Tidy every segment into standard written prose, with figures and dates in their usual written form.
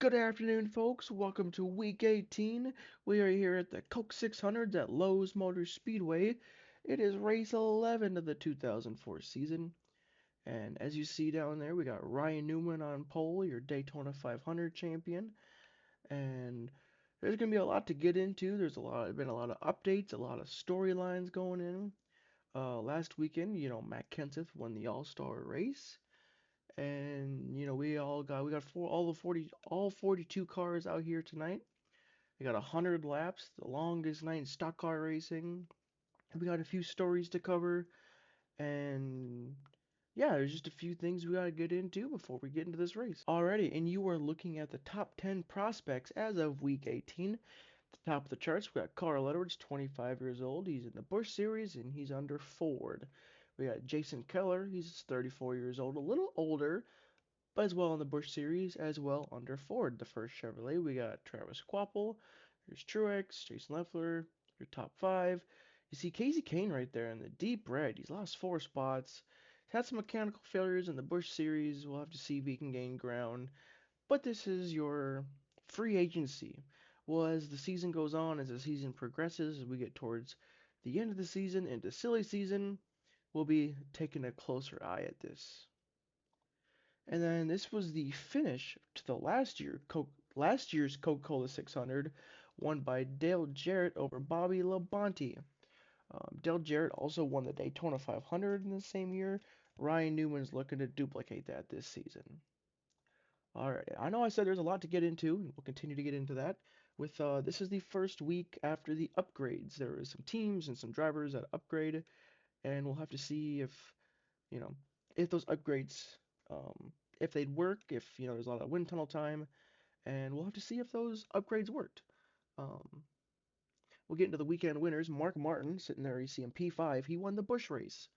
Good afternoon, folks. Welcome to week 18. We are here at the Coke 600 at Lowe's Motor Speedway. It is race 11 of the 2004 season. And as you see down there, we got Ryan Newman on pole, your Daytona 500 champion. And there's going to be a lot to get into. Been a lot of updates, a lot of storylines going in. Last weekend, Matt Kenseth won the All-Star race. And we got all 42 cars out here tonight. We got 100 laps, the longest night in stock car racing. We got a few stories to cover, and yeah, there's just a few things we gotta get into before we get into this race. Alrighty, and you are looking at the top 10 prospects as of week 18. At the top of the charts, we got Carl Edwards, 25 years old. He's in the Busch Series and he's under Ford. We got Jason Keller, he's 34 years old, a little older, but as well in the Busch Series, as well under Ford. The first Chevrolet, we got Travis Quapple, there's Truex, Jason Leffler, your top five. You see Casey Kane right there in the deep red. He's lost 4 spots. He's had some mechanical failures in the Busch Series. We'll have to see if he can gain ground. But this is your free agency. Well, as the season goes on, as the season progresses, as we get towards the end of the season into silly season, we'll be taking a closer eye at this. And then this was the finish to the last year's Coca-Cola 600, won by Dale Jarrett over Bobby Labonte. Dale Jarrett also won the Daytona 500 in the same year. Ryan Newman's looking to duplicate that this season. Alright, I know I said there's a lot to get into, and we'll continue to get into that. This is the first week after the upgrades. There are some teams and some drivers that upgrade, and we'll have to see you know, if those upgrades, if they'd work, if, there's a lot of wind tunnel time, and we'll have to see if those upgrades worked. Um, we'll get into the weekend winners. Mark Martin, sitting there, you see him P5, he won the Busch race.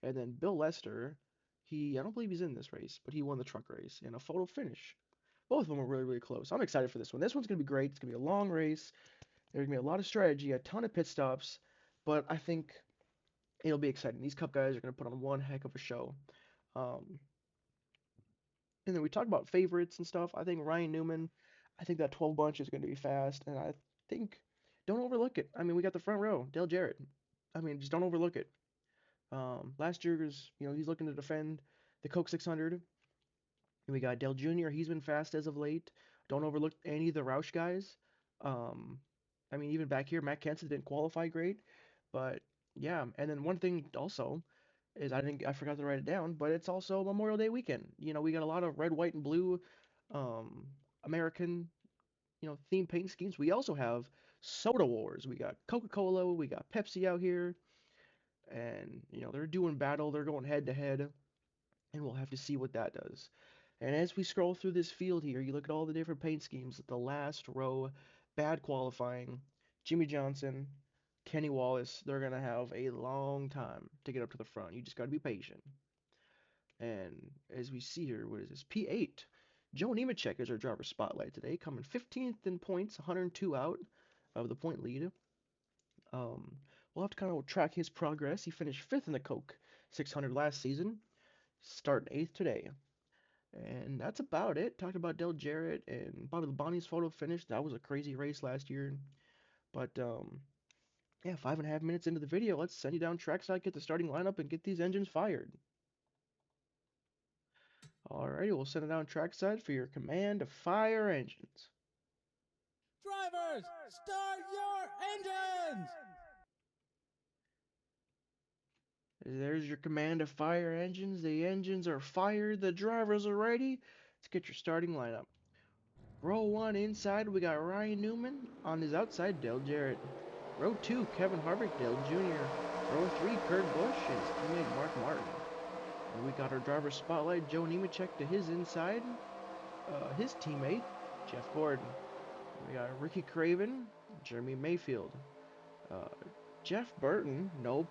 And then Bill Lester, I don't believe he's in this race, but he won the truck race in a photo finish. Both of them were really, really close. I'm excited for this one. This one's going to be great. It's going to be a long race. There's going to be a lot of strategy, a ton of pit stops, but I think it'll be exciting. These Cup guys are going to put on one heck of a show. Um, and then we talk about favorites and stuff. I think Ryan Newman, I think that 12 bunch is going to be fast, and I think don't overlook it. I mean, we got the front row, Dale Jarrett. I mean, just don't overlook it. Last year's, he's looking to defend the Coke 600. And we got Dale Jr. He's been fast as of late. Don't overlook any of the Roush guys. Um, I mean, even back here, Matt Kenseth didn't qualify great, but yeah. And then one thing also is I forgot to write it down, but it's also Memorial Day weekend. We got a lot of red, white, and blue um, American, theme paint schemes. We also have soda wars. We got Coca-Cola, we got Pepsi out here, and they're doing battle. They're going head to head, and we'll have to see what that does. And as we scroll through this field here, you look at all the different paint schemes. The last row, bad qualifying. Jimmy Johnson, Kenny Wallace, they're going to have a long time to get up to the front. You just got to be patient. And as we see here, what is this? P8. Joe Nemechek is our driver spotlight today, coming 15th in points, 102 out of the point lead. We'll have to kind of track his progress. He finished 5th in the Coke 600 last season, starting 8th today. And that's about it. Talked about Dale Jarrett and Bobby Labonte's photo finish. That was a crazy race last year. But yeah, 5.5 minutes into the video, let's send you down trackside, get the starting lineup, and get these engines fired. Alrighty, we'll send it down trackside for your command to fire engines. Drivers, start your engines! There's your command to fire engines. The engines are fired. The drivers are ready. Let's get your starting lineup. Row 1 inside, we got Ryan Newman. On his outside, Dale Jarrett. Row 2, Kevin Harvick, Dale Jr. Row 3, Kurt Busch and his teammate Mark Martin. And we got our driver spotlight, Joe Nemechek to his inside. His teammate, Jeff Gordon. We got Ricky Craven, Jeremy Mayfield. Jeff Burton, no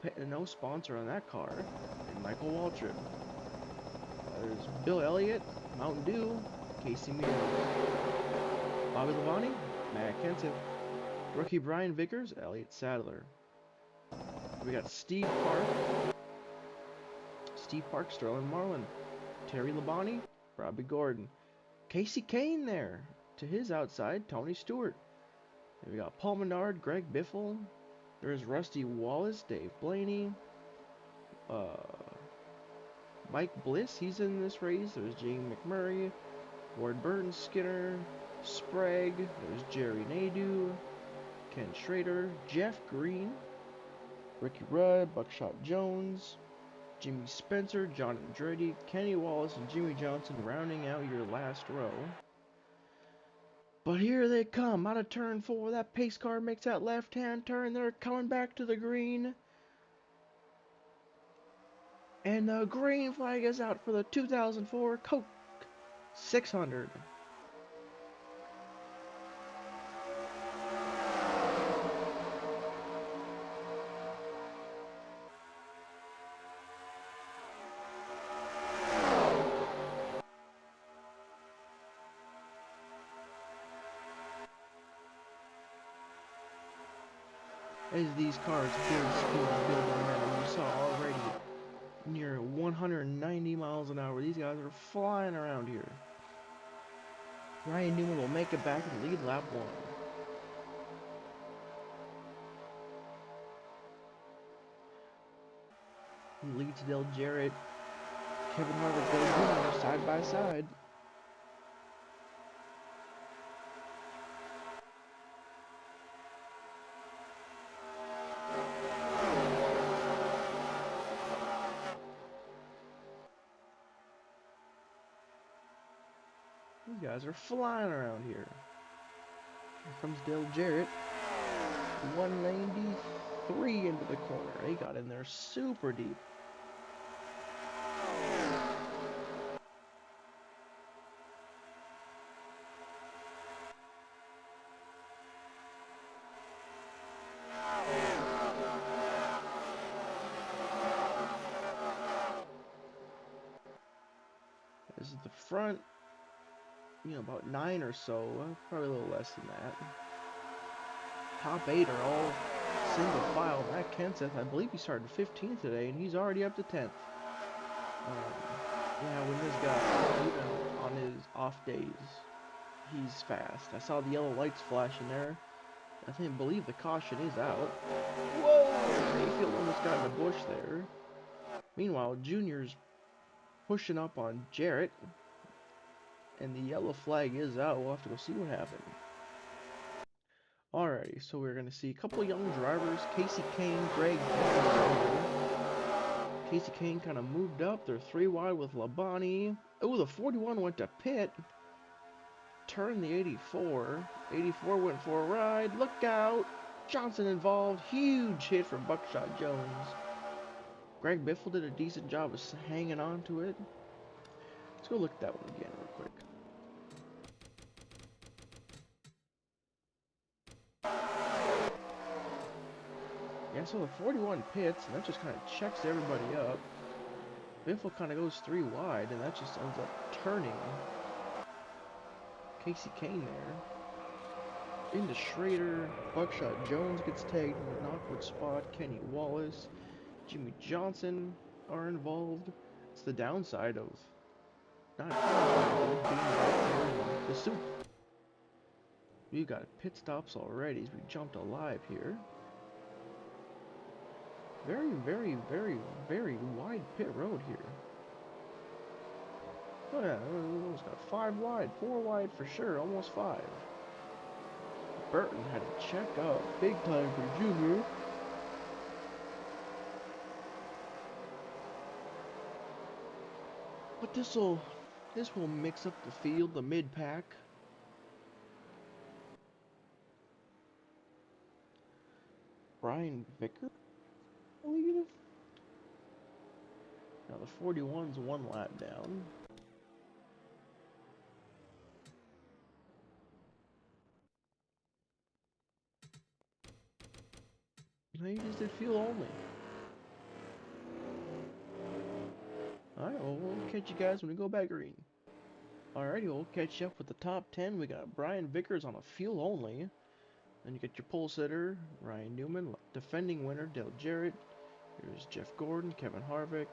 sponsor on that car, and Michael Waltrip. There's Bill Elliott, Mountain Dew, Casey Mears. Bobby Labonte, Matt Kenseth. Rookie Brian Vickers, Elliott Sadler. We got Steve Park, Sterling Marlin. Terry Labonte, Robbie Gordon. Casey Kane there. to his outside, Tony Stewart. Then we got Paul Menard, Greg Biffle. There's Rusty Wallace, Dave Blaney. Mike Bliss, he's in this race. There's Jamie McMurray, Ward Burton Skinner, Sprague. There's Jerry Nadeau, Ken Schrader, Jeff Green, Ricky Rudd, Buckshot Jones, Jimmy Spencer, John Andretti, Kenny Wallace, and Jimmy Johnson rounding out your last row. But here they come, out of turn 4. That pace car makes that left-hand turn. They're coming back to the green. And the green flag is out for the 2004 Coke 600. As these cars build speed and build momentum, you saw already near 190 miles an hour. These guys are flying around here. Ryan Newman will make it back and lead lap 1. He leads Dale Jarrett. Kevin Harvick goes Jr. side by side. These guys are flying around here. Here comes Dale Jarrett. 193 into the corner. He got in there super deep. This is the front. About 9 or so, probably a little less than that. Top 8 are all single file. Matt Kenseth, I believe he started 15th today, and he's already up to 10th. Yeah, when this guy, even on his off days, he's fast. I saw the yellow lights flashing there. I believe the caution is out. Whoa! Mayfield almost got in the bush there. Meanwhile, Junior's pushing up on Jarrett. And the yellow flag is out. We'll have to go see what happened. Alrighty, so we're going to see a couple of young drivers. Casey Kane, Greg Biffle. Casey Kane kind of moved up. They're 3 wide with Labonte. Oh, the 41 went to pit. Turned the 84. 84 went for a ride. Look out. Johnson involved. Huge hit for Buckshot Jones. Greg Biffle did a decent job of hanging on to it. Let's go look at that one again real quick. Yeah, so the 41 pits, and that just kind of checks everybody up. Biffle kind of goes 3 wide, and that just ends up turning Casey Kane there. Into Schrader. Buckshot Jones gets tagged in an awkward spot. Kenny Wallace, Jimmy Johnson are involved. It's the downside of not being right there in the soup. We've got pit stops already as we jumped alive here. Very, very, very, very wide pit road here. Oh yeah, almost got 5 wide, 4 wide for sure, almost 5. Burton had to check up big time for Junior. But this will mix up the field, the mid-pack. Brian Vicker, I believe. Now the 41's 1 lap down. No, you just did fuel only. Alright, well, we'll catch you guys when we go back green. Alrighty, we'll catch you up with the top 10. We got Brian Vickers on a fuel only. Then you get your pole sitter, Ryan Newman, defending winner, Dale Jarrett. Here's Jeff Gordon, Kevin Harvick,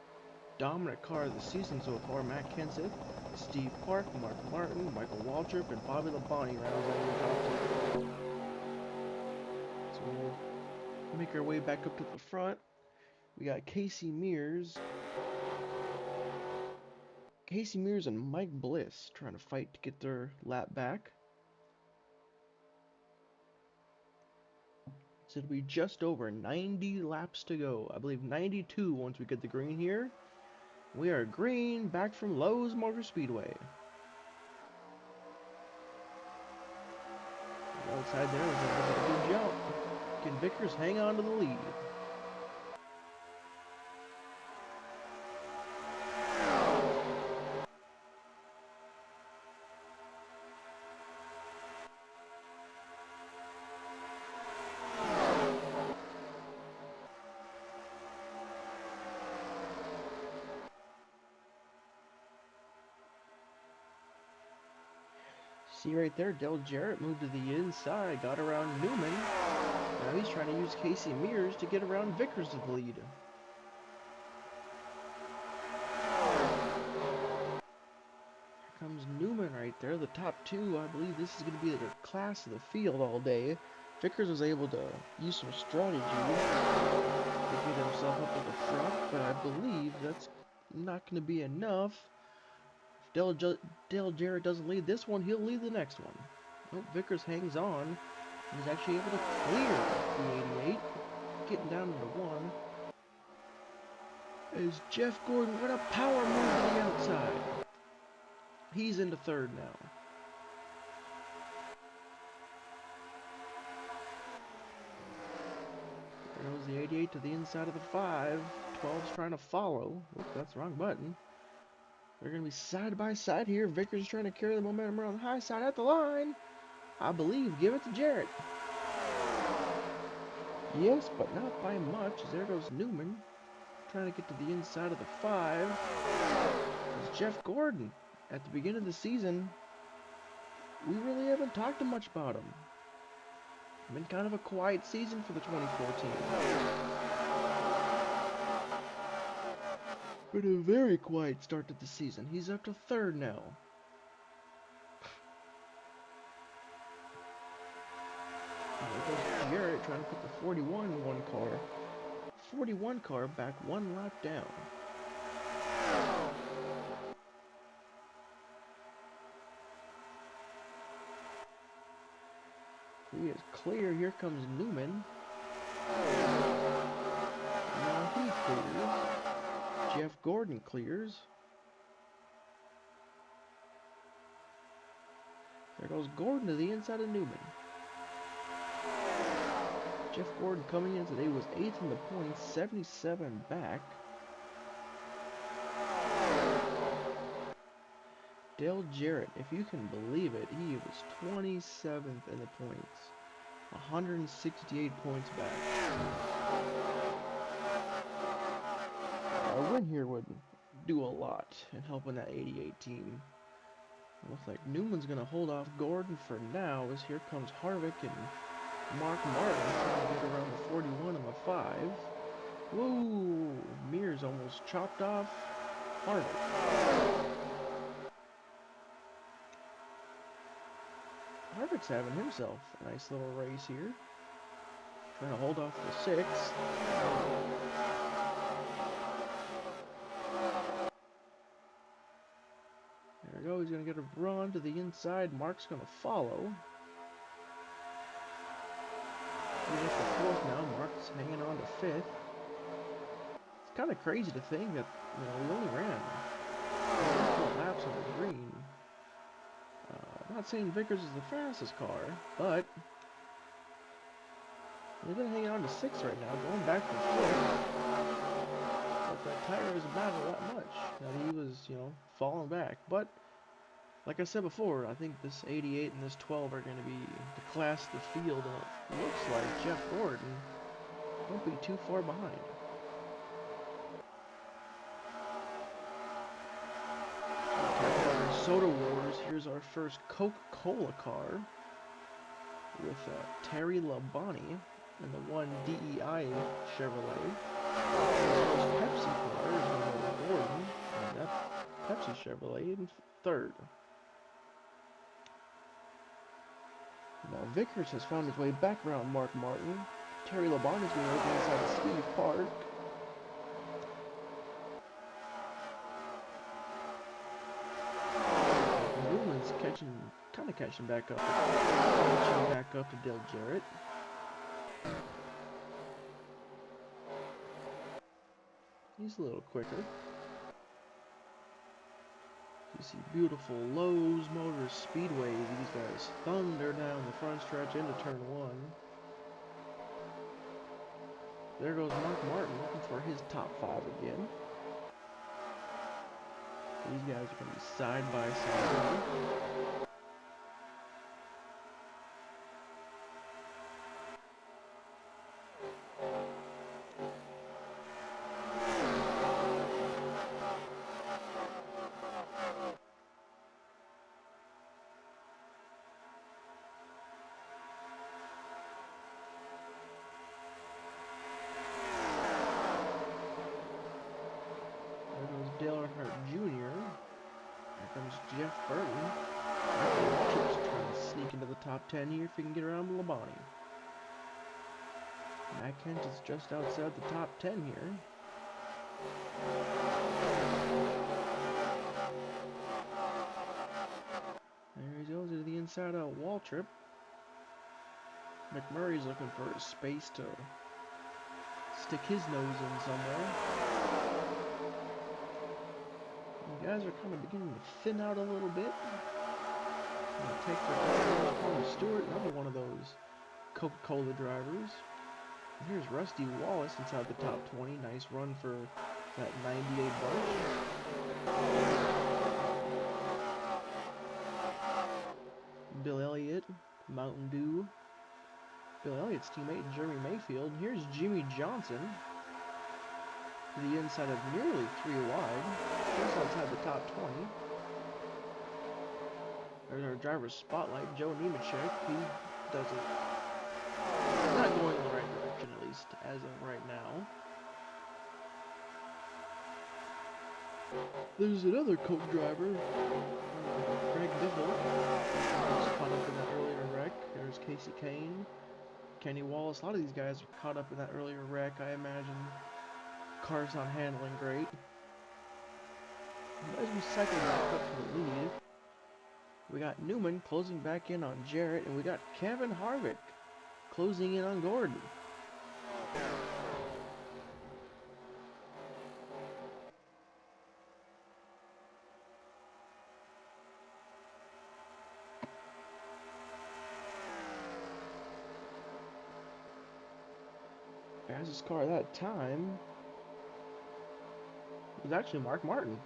dominant car of the season so far. Matt Kenseth, Steve Clark, Mark Martin, Michael Waltrip, and Bobby Labonte rounds out your top 10. So we'll make our way back up to the front. We got Casey Mears and Mike Bliss trying to fight to get their lap back. So it'll be just over 90 laps to go. I believe 92 once we get the green here. We are green, back from Lowe's Motor Speedway. Outside there was a good jump. Can Vickers hang on to the lead? See right there, Jarett moved to the inside, got around Newman. Now he's trying to use Casey Mears to get around Vickers to the lead. Here comes Newman right there, the top two. I believe this is going to be their class of the field all day. Vickers was able to use some strategy to get himself up at the front, but I believe that's not going to be enough. Dale Jarrett doesn't lead this one, he'll lead the next one. Nope, Vickers hangs on and is actually able to clear the 88, getting down into one. As Jeff Gordon, what a power move to the outside. He's into third now. There goes the 88 to the inside of the 5. 12's trying to follow. Oops, that's the wrong button. They're going to be side by side here. Vickers trying to carry the momentum around the high side at the line. I believe. Give it to Jarett. Yes, but not by much. There goes Newman. Trying to get to the inside of the 5. It's Jeff Gordon. At the beginning of the season, we really haven't talked much about him. It's been kind of a quiet season for the 2014. But a very quiet start to the season. He's up to third now. There goes Jarett trying to put the 41 in one car. 41 car back one lap down. He is clear. Here comes Newman. Now he clears. Jeff Gordon clears. There goes Gordon to the inside of Newman. Jeff Gordon coming in today was 8th in the points, 77 back. Dale Jarrett, if you can believe it, he was 27th in the points, 168 points back. A win here would do a lot in helping that 88 team. Looks like Newman's going to hold off Gordon for now, as here comes Harvick and Mark Martin trying to get around the 41 and the 5. Whoa! Mears almost chopped off Harvick. Harvick's having himself a nice little race here. Trying to hold off the 6. There we go. He's going to get a run to the inside. Mark's going to follow. He's at the 4th now. Mark's hanging on to 5th. It's kind of crazy to think that, we only ran 4 laps on the green. I'm not saying Vickers is the fastest car, but he's been hanging on to 6th right now, going back to 5th. But that tire isn't matter that much. Now he was, falling back. But like I said before, I think this 88 and this 12 are going to be the class of the field, and it looks like Jeff Gordon won't be too far behind. Soda Wars, here's our first Coca-Cola car with Terry Labonte and the one DEI Chevrolet. Pepsi car is going to Gordon, and that Pepsi Chevrolet in third. Now Vickers has found his way back around Mark Martin. Terry Labonte is going to open inside of Steve Park. Newman's kind of catching back up. Catching back up to Dale Jarrett. He's a little quicker. You see beautiful Lowe's Motors Speedway. These guys thunder down the front stretch into turn 1. There goes Mark Martin looking for his top 5 again. These guys are going to be side by side. Dale Earnhardt Jr. Here comes Jeff Burton. Keeps trying to sneak into the top 10 here if he can get around Labonte. Matt Kent is just outside the top 10 here. There he goes into the inside of Waltrip. McMurray's looking for a space to stick his nose in somewhere. The guys are kind of beginning to thin out a little bit. Take their Tony Stewart, another one of those Coca-Cola drivers. And here's Rusty Wallace inside the top 20. Nice run for that 98 bunch. Bill Elliott, Mountain Dew. Bill Elliott's teammate Jeremy Mayfield. And here's Jimmy Johnson. To the inside of nearly 3 wide. Just outside the top 20. There's our driver's spotlight, Joe Nemechek. He does it. He's not going in the right direction, at least as of right now. There's another Coke driver, Greg Biffle. He's caught up in that earlier wreck. There's Casey Kane, Kenny Wallace. A lot of these guys are caught up in that earlier wreck, I imagine. Car's not handling great. As we cycle back up to the lead, we got Newman closing back in on Jarrett, and we got Kevin Harvick closing in on Gordon. Fastest car that time was actually Mark Martin.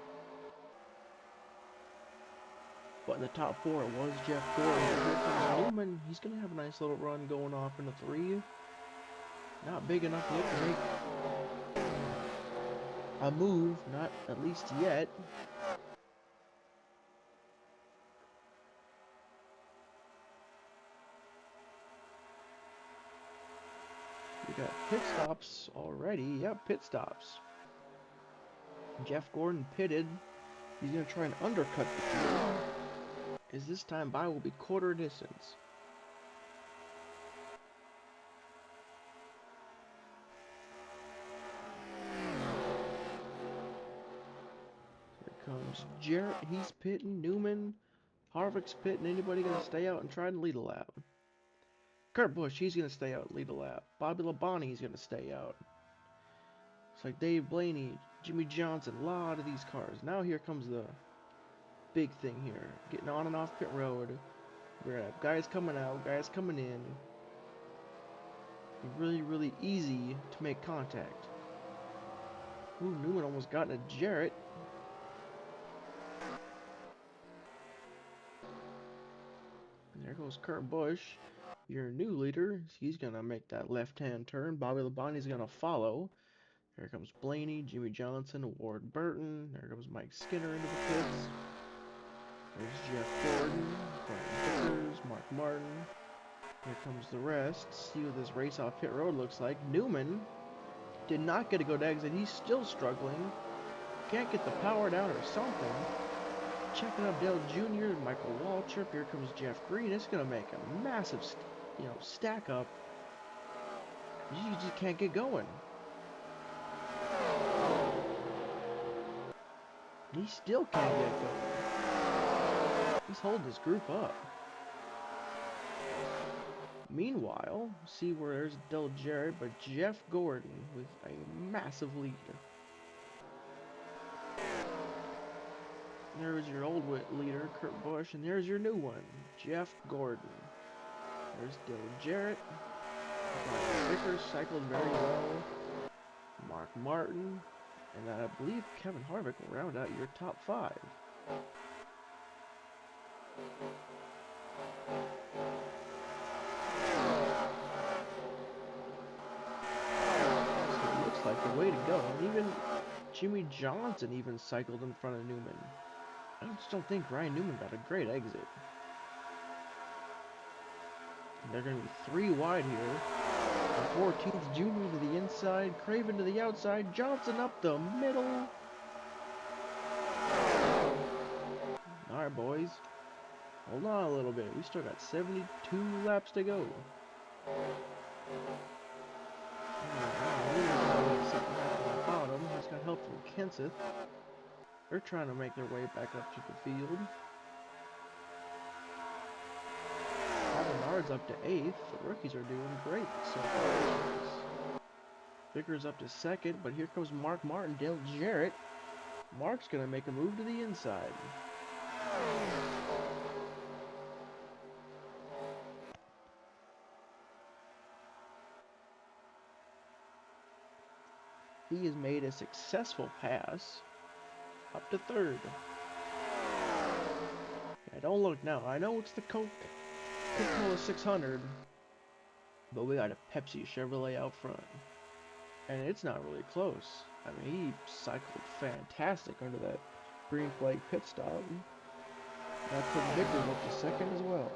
But in the top 4 it was Jeff Gordon. Here comes Newman. He's going to have a nice little run going off into 3. Not big enough yet to make a move, not at least yet. We got pit stops already. Yep, pit stops. Jeff Gordon pitted. He's going to try and undercut the field. As this time by will be quarter distance. Here comes Jarrett. He's pitting. Newman. Harvick's pitting. Anybody going to stay out and try and lead a lap? Kurt Busch, he's going to stay out and lead a lap. Bobby Labonte is going to stay out. It's like Dave Blaney, Jimmy Johnson, a lot of these cars. Now here comes the big thing here. Getting on and off pit road. We're going to have guys coming out, guys coming in. Really, really easy to make contact. Ooh, Newman almost got into Jarrett. And there goes Kurt Busch, your new leader. He's going to make that left-hand turn. Bobby Labonte's going to follow. Here comes Blaney, Jimmy Johnson, Ward Burton. There comes Mike Skinner into the pits. There's Jeff Gordon, Brian Vickers, Mark Martin. Here comes the rest. See what this race off pit road looks like. Newman did not get to go to exit. He's still struggling. can't get the power down or something. Checking up Dale Jr., Michael Waltrip. Here comes Jeff Green. It's going to make a massive, stack up. You just can't get going. He still can't get going. He's holding his group up. Meanwhile, see where there's Del Jarett, but Jeff Gordon with a massive lead. There's your old leader, Kurt Busch, and there's your new one, Jeff Gordon. There's Del Jarett. Brian Vickers cycled very well. Mark Martin. And I believe Kevin Harvick will round out your top 5. So it looks like the way to go. And even Jimmy Johnson even cycled in front of Newman. I just don't think Ryan Newman got a great exit. And they're going to be 3 wide here. The 14th Junior to the inside, Craven to the outside, Johnson up the middle. Alright, boys. Hold on a little bit. We still got 72 laps to go. Bottom. He's got help from Kenseth. They're trying to make their way back up to the field. Bernard's up to 8th. The rookies are doing great so far. Vickers up to 2nd, but here comes Mark Martin, Dale Jarett. Mark's going to make a move to the inside. He has made a successful pass up to 3rd. Yeah, don't look now. I know it's the Coca-Cola 600, but we got a Pepsi Chevrolet out front. And it's not really close. I mean, he cycled fantastic under that green flag pit stop. That put Vickers up to 2nd as well.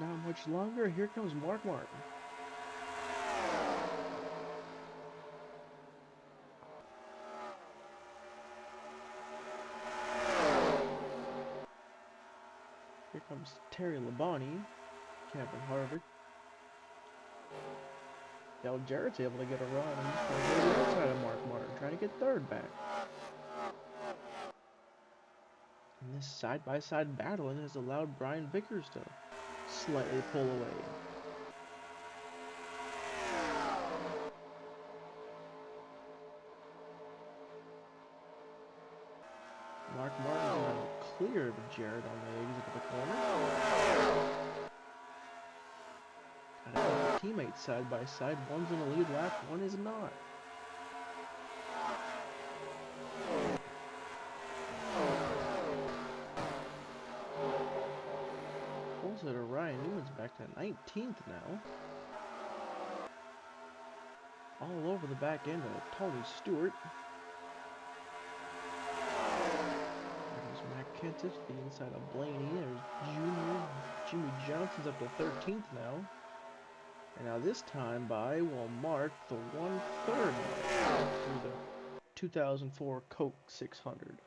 Not much longer. Here comes Mark Martin. Here comes Terry Labonte, Kevin Harvick. Del Jarrett's able to get a run. He's trying to go to the outside of Mark Martin, trying to get 3rd back. And this side-by-side battling has allowed Brian Vickers to slightly pull away. Mark Martin's going to clear Jarett on the exit of the corner. And a couple teammates side by side. One's in the lead lap, one is not. Pulls it to Ryan Newman's back to 19th now. All over the back end of Tony Stewart. There's Matt Kenseth to the inside of Blaney. There's Junior. Jimmy Johnson's up to 13th now. And now this time by will mark the 1/3 mark for the 2004 Coke 600.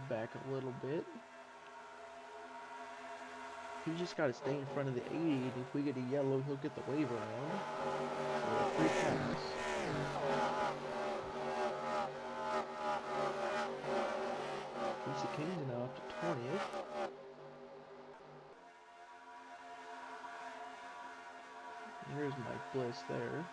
Back a little bit. He just got to stay in front of the 80, and if we get a yellow, he'll get the wave around. So 3 points. Casey King's now up to 20th. Here's Mike Bliss there.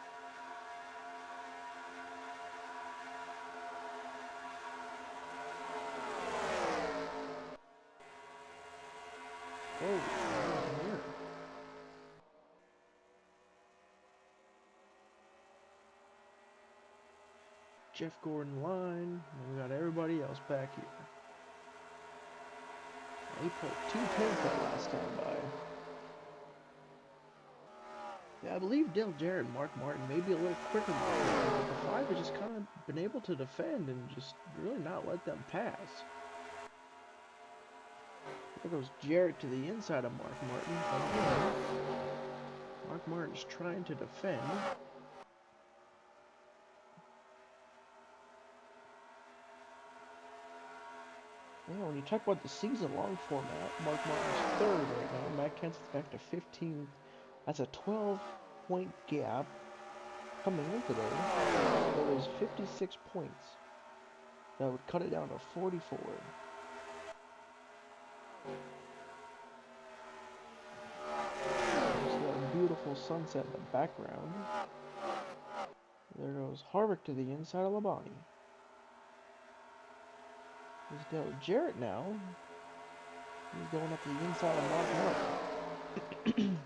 Oh, here. Jeff Gordon line, and we got everybody else back here. 8.2 tenths that last time by. Yeah, I believe Dale Jarrett and Mark Martin may be a little quicker than Mark Martin, but the 5 has just kind of been able to defend and just really not let them pass. There goes Jarrett to the inside of Mark Martin. Again, Mark Martin's trying to defend. Yeah, when you talk about the season-long format, Mark Martin's third right now. Matt Kenseth's back to 15th. That's a 12-point gap coming in today. So there's 56 points. That would cut it down to 44. There's that beautiful sunset in the background. There goes Harvick to the inside of Labonte. There's Dale Jarrett now. He's going up to the inside of Mark Martin.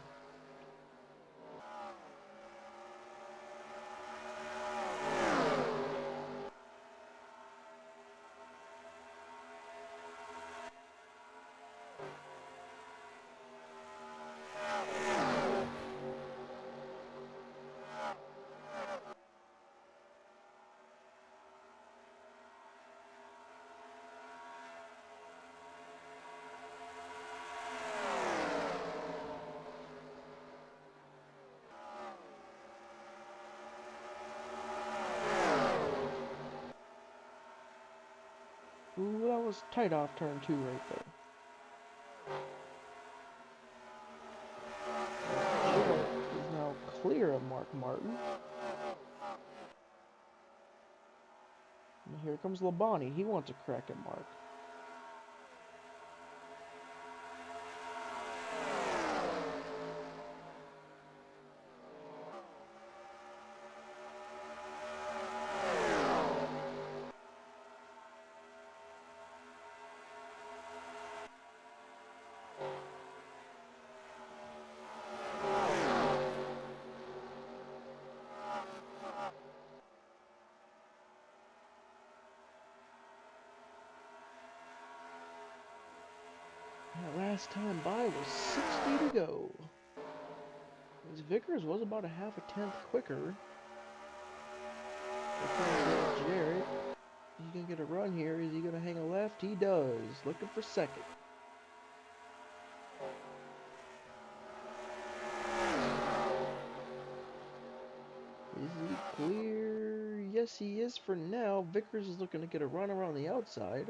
Ooh, that was tight off turn 2 right there. Jarrett is now clear of Mark Martin. And here comes Labonte. He wants a crack at Mark. That last time by was 60 to go. As Vickers was about a half a tenth quicker. Jarrett. He's gonna get a run here. Is he gonna hang a left? He does. Looking for second. Is he clear? Yes, he is for now. Vickers is looking to get a run around the outside.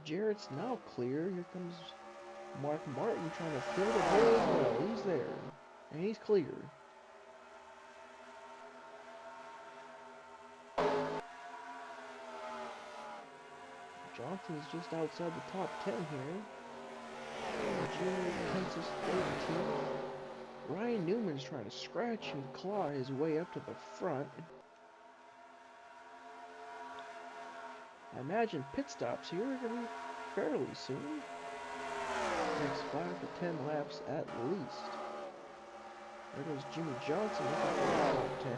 Jarrett's now clear. Here comes Mark Martin trying to fill the hole as well. He's there. And he's clear. Johnson is just outside the top 10 here. Jarrett Kansas 13th. Ryan Newman's trying to scratch and claw his way up to the front. I imagine pit stops here are going to be fairly soon. Next 5 to 10 laps at least. There goes Jimmy Johnson looking for the top 10.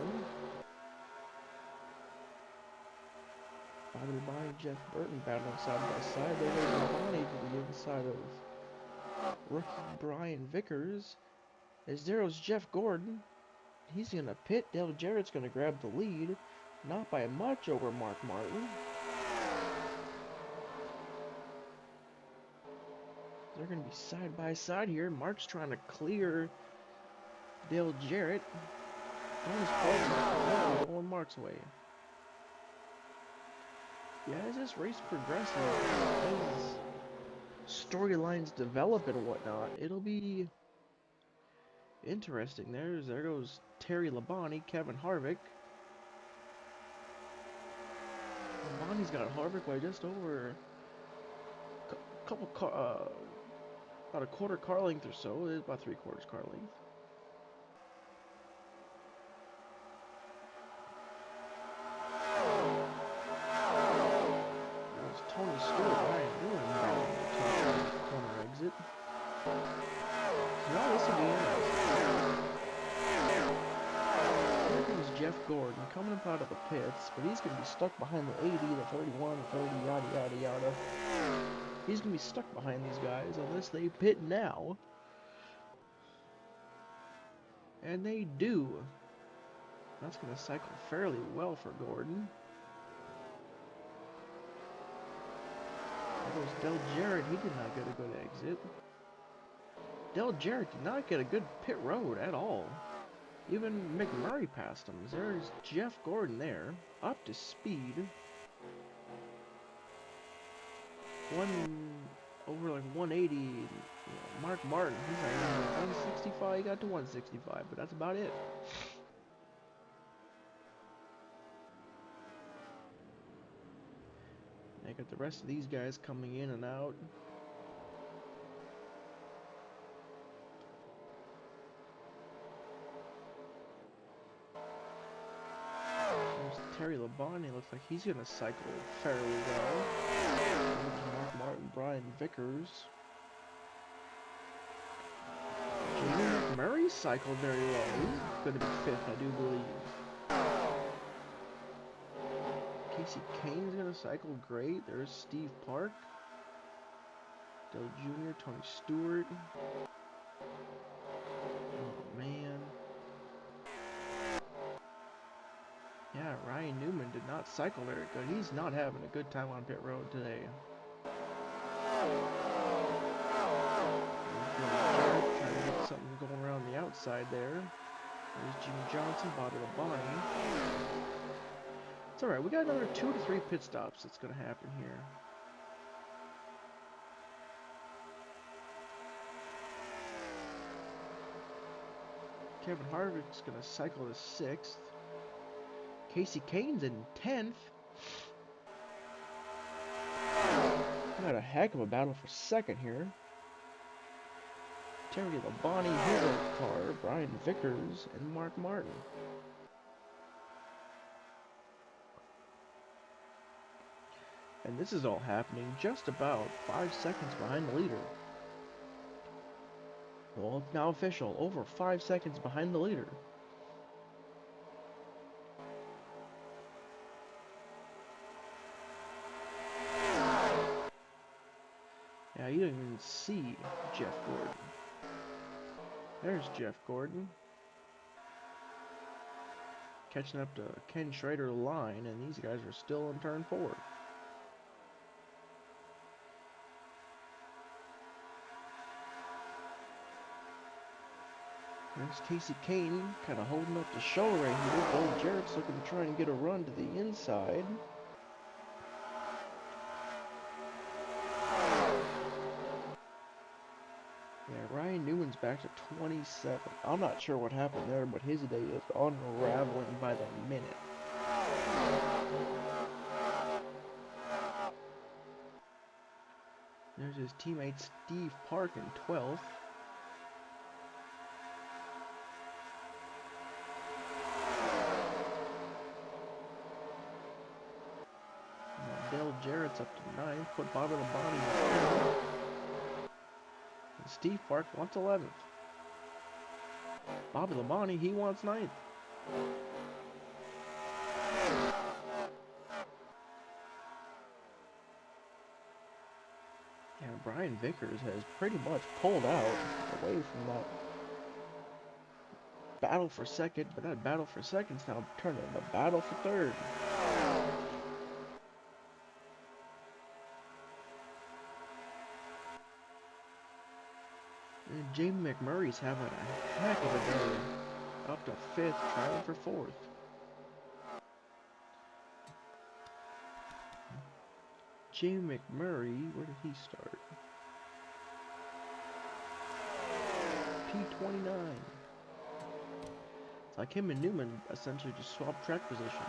Bobby Labonte and Jeff Burton battling side by side. There goes Labonte to the inside of rookie Brian Vickers. As there goes Jeff Gordon. He's going to pit. Dale Jarrett's going to grab the lead. Not by much over Mark Martin. They're going to be side by side here. Mark's trying to clear Dale Jarrett. Going Mark's way. Yeah, as this race progresses, as storylines develop and whatnot, it'll be interesting. There goes Terry Labonte, Kevin Harvick. Labonte's got Harvick by just over about a quarter car length or so. It's about 3/4 car length. There's Tony Stewart, Ryan Newman down the corner exit. So now this will be interesting. Here comes Jeff Jeff Gordon coming up out of the pits, but he's going to be stuck behind the 80, the 31, the 30, yada yada yada. He's going to be stuck behind these guys unless they pit now. And they do. That's going to cycle fairly well for Gordon. There goes Del Jarett. He did not get a good exit. Del Jarett did not get a good pit road at all. Even McMurray passed him. There's Jeff Gordon there, up to speed. Over like 180. You know, Mark Martin, he's like 165. He got to 165, but that's about it. I got the rest of these guys coming in and out. There's Terry Labonte. Looks like he's gonna cycle fairly well. Mark Martin, Brian Vickers. Jamie McMurray cycled very well. He's gonna be 5th, I do believe. Casey Kane's gonna cycle great. There's Steve Park. Dale Jr., Tony Stewart. Oh, man. Yeah, Ryan Newman did not cycle very good. He's not having a good time on pit road today. Jarett trying to get something going around the outside there. There's Jimmy Johnson, Bobby Labonte. It's alright, we got another 2 to 3 pit stops that's going to happen here. Kevin Harvick's going to cycle to 6th. Casey Kane's in 10th. We got a heck of a battle for 2nd here. Terry Labonte, Hero Car, Brian Vickers, and Mark Martin. And this is all happening just about 5 seconds behind the leader. Well, it's now official, over 5 seconds behind the leader. Yeah, you don't even see Jeff Gordon. There's Jeff Gordon. Catching up to Ken Schrader's line, and these guys are still in turn 4. There's Casey Kane, kind of holding up the show right here. Old Jarett's looking to try and get a run to the inside. Yeah, Ryan Newman's back to 27. I'm not sure what happened there, but his day is unraveling by the minute. There's his teammate Steve Park in 12th. Dale Jarrett's up to 9th. Put Bobby Labonte in 10th. And Steve Park wants 11th. Bobby Labonte, he wants 9th. Yeah, Brian Vickers has pretty much pulled out away from that battle for 2nd, but that battle for 2nd's now turned into battle for 3rd. And Jamie McMurray's having a heck of a day. Up to 5th, trying for 4th. Jamie McMurray, where did he start? P29. It's like him and Newman essentially just swapped track position.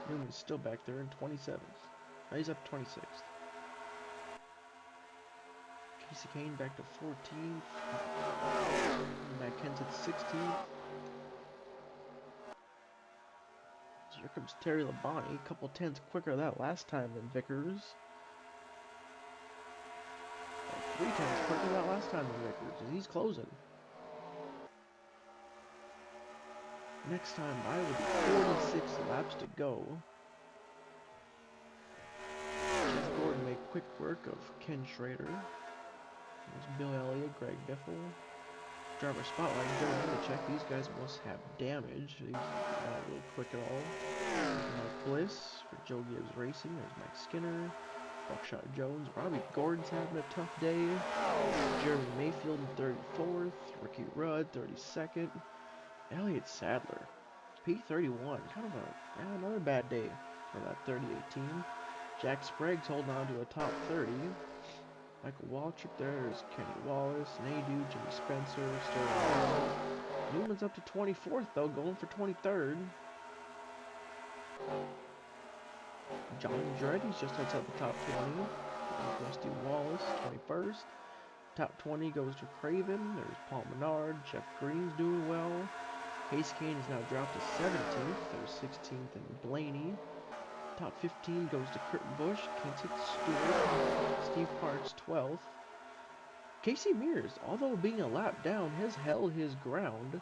Newman's still back there in 27th. Now he's up 26th. Casey Kane back to 14th. Matt Kent's at 16th. Here comes Terry Labonte, a couple tenths quicker that last time than Vickers. 3 tenths quicker that last time than Vickers, and he's closing. Next time by with 46 laps to go. Jeff Gordon made quick work of Ken Schrader. There's Bill Elliott, Greg Biffle. Driver spotlight, Joe Nemechek. These guys must have damage. These are not real quick at all. Mark Bliss for Joe Gibbs Racing. There's Mike Skinner. Buckshot Jones. Robbie Gordon's having a tough day. Jeremy Mayfield in 34th. Ricky Rudd, 32nd. Elliott Sadler, P31. Kind of another bad day for that 3018. Jack Sprague's holding on to a top 30. Michael Waltrip there. There's Kenny Wallace, Nadu, Jimmy Spencer, Sterling. Newman's up to 24th though, going for 23rd. John Andretti's just outside the top 20. Rusty Wallace, 21st. Top 20 goes to Craven. There's Paul Menard. Jeff Green's doing well. Case Kane is now dropped to 17th. There's 16th and Blaney. Top 15 goes to Kurt Busch, Kenseth Stewart, Steve Parks 12th. Casey Mears, although being a lap down, has held his ground.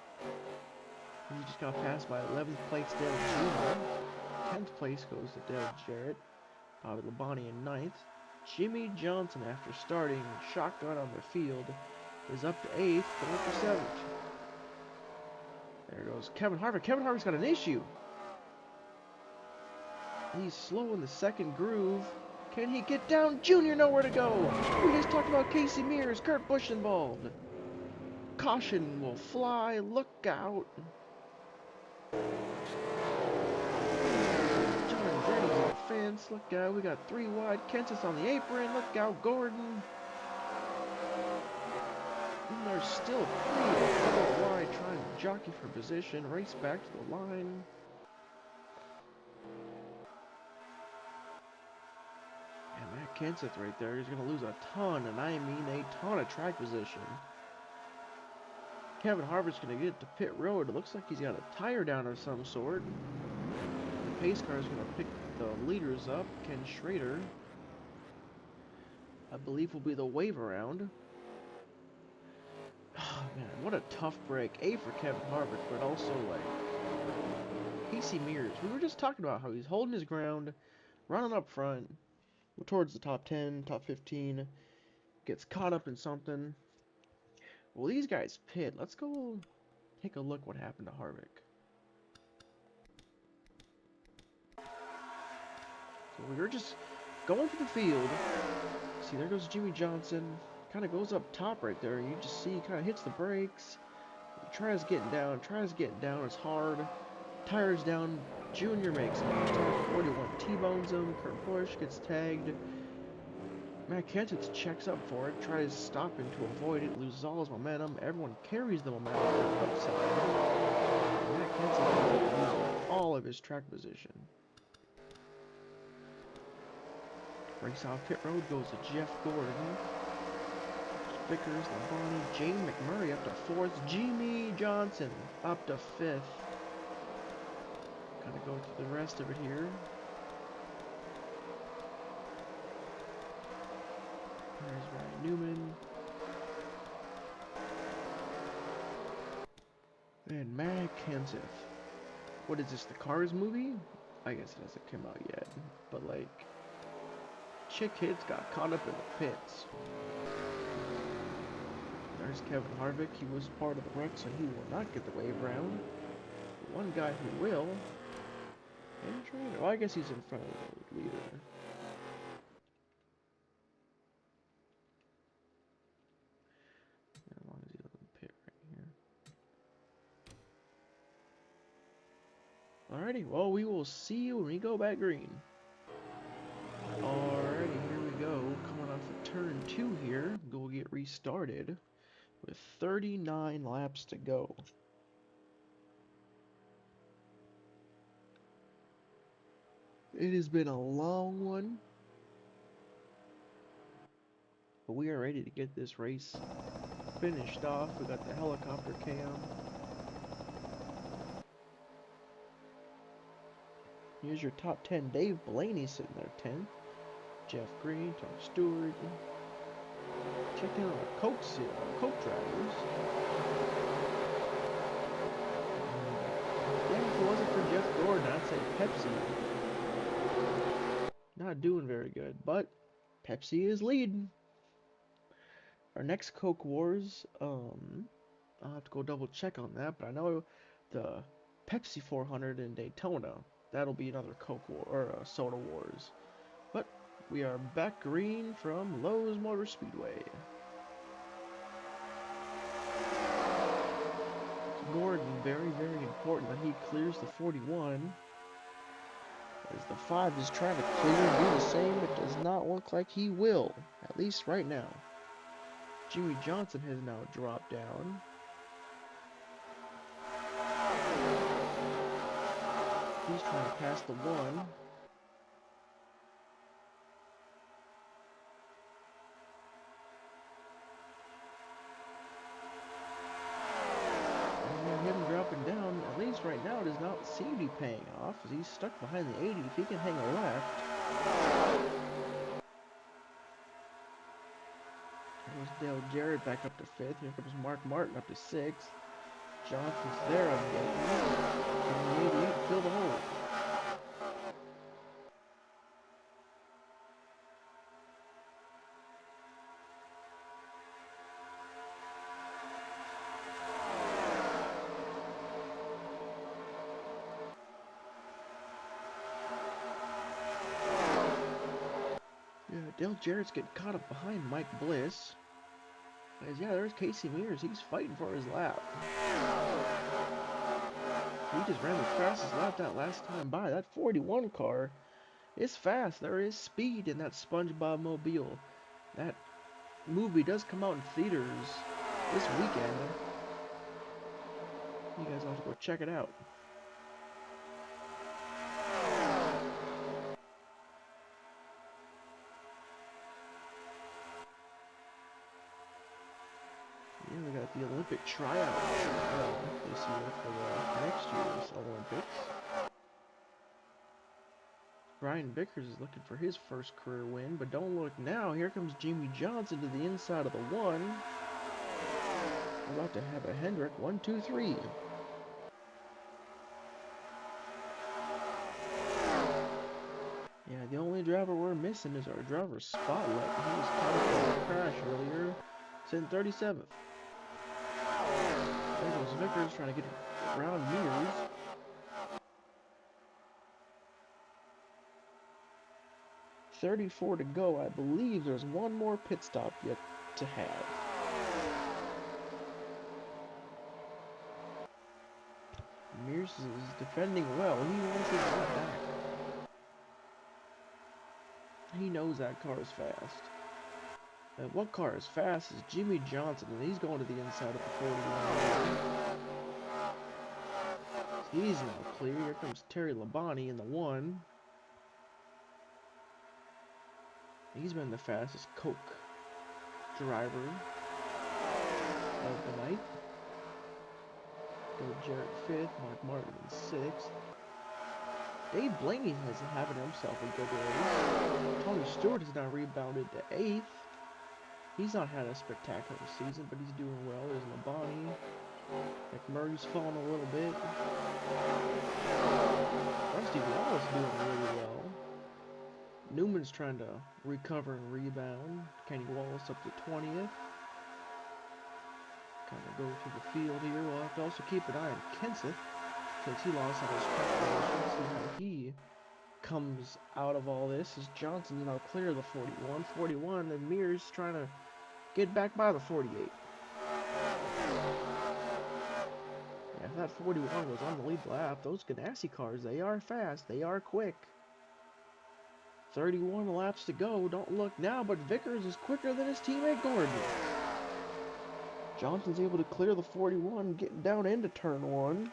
He just got passed by 11th place Dale Jr. 10th place goes to Dale Jarrett. Bobby Labonte in 9th. Jimmy Johnson, after starting shotgun on the field, is up to 8th, going for 7th. There goes Kevin Harvick. Kevin Harvick's got an issue. He's slow in the second groove. Can he get down? Junior nowhere to go. We just talked about Casey Mears. Kurt Busch involved. Caution will fly. Look out. John Andretti's on the fence. Look out. We got 3 wide. Kenseth's on the apron. Look out, Gordon. And they're still 3 wide trying to jockey for position. Race back to the line. Kenseth right there. He's going to lose a ton, and I mean a ton of track position. Kevin Harvick's going to get to pit road. It looks like he's got a tire down of some sort. The pace car is going to pick the leaders up. Ken Schrader, I believe, will be the wave around. Oh, man, what a tough break. A for Kevin Harvick, but also, like, Casey Mears. We were just talking about how he's holding his ground, running up front. Towards the top 10, top 15, gets caught up in something. Well, these guys pit. Let's go take a look what happened to Harvick. So we were just going for the field. See, there goes Jimmy Johnson. Kind of goes up top right there. You just see he kind of hits the brakes. He tries getting down. It's hard. Tires down. Junior makes it. Top 41 T-bones him. Kurt Busch gets tagged. Matt Kenseth checks up for it. Tries stopping to avoid it. Loses all his momentum. Everyone carries the momentum to the upside. Matt Kenseth loses all of his track position. Race off pit road goes to Jeff Gordon. Vickers, Labonte, James McMurray up to 4th. Jimmy Johnson up to 5th. Kind of go through the rest of it here. There's Ryan Newman. And Matt Kenseth. What is this, the Cars movie? I guess it hasn't come out yet. But like, chick hits got caught up in the pits. There's Kevin Harvick. He was part of the wreck, so he will not get the wave round. One guy who will. Well, I guess he's in front of the leader. As long as he doesn't pit right here. Alrighty, well, we will see you when we go back green. Alrighty, here we go. Coming off of turn 2 here. We'll get restarted with 39 laps to go. It has been a long one, but we are ready to get this race finished off. We got the helicopter cam. Here's your top 10. Dave Blaney sitting there 10th. Jeff Green, Tom Stewart. Check in on the Coke drivers. Yeah, if it wasn't for Jeff Gordon, I'd say Pepsi. Not doing very good, but Pepsi is leading. Our next Coke Wars, I'll have to go double check on that, but I know the Pepsi 400 in Daytona, that'll be another Coke War, or Soda Wars. But we are back green from Lowe's Motor Speedway. Gordon, very, very important that he clears the 41. As the 5 is trying to clear and do the same, it does not look like he will, at least right now. Jimmy Johnson has now dropped down. He's trying to pass the 1. Him dropping down, at least right now, does not seem to be paying off, as he's stuck behind the 80. If he can hang a left. There's Dale Jarrett back up to 5th. Here comes Mark Martin up to 6th. Johnson's there on the 80. Can the 88 fill the hole? Yeah, Dale Jarrett's getting caught up behind Mike Bliss. As, yeah, there's Casey Mears. He's fighting for his lap. He just ran the fastest lap that last time by. That 41 car is fast. There is speed in that SpongeBob Mobile. That movie does come out in theaters this weekend. You guys will have to go check it out. Yeah, we got the Olympic tryout this year for the next year's Olympics. Brian Vickers is looking for his first career win, but don't look now. Here comes Jimmy Johnson to the inside of the 1. We're about to have a Hendrick 1, 2, 3. Yeah, the only driver we're missing is our driver Spotlight. He was caught in a crash earlier, sitting 37th. There goes Vickers trying to get around Mears. .34 to go. I believe there's one more pit stop yet to have. Mears is defending well. He wants his lap back. He knows that car is fast. And what car is fast is Jimmy Johnson, and he's going to the inside of the 41. He's now clear. Here comes Terry Labonte in the 1. He's been the fastest Coke driver of the night. Go Jarett 5th, Mark Martin in 6th. Dave Blaney has having himself a good race. Tony Stewart has now rebounded to 8th. He's not had a spectacular season, but he's doing well. There's Labonte. McMurray's falling a little bit. Rusty Wallace doing really well. Newman's trying to recover and rebound. Kenny Wallace up to 20th. Kind of go through the field here. We'll have to also keep an eye on Kenseth, since he lost on his preparation. See how he comes out of all this. As Johnson's now clear of the 41. 41, and Mears trying to get back by the 48. Yeah, if that 41 was on the lead lap, those Ganassi cars, they are fast. They are quick. 31 laps to go. Don't look now, but Vickers is quicker than his teammate Gordon. Johnson's able to clear the 41, getting down into turn 1.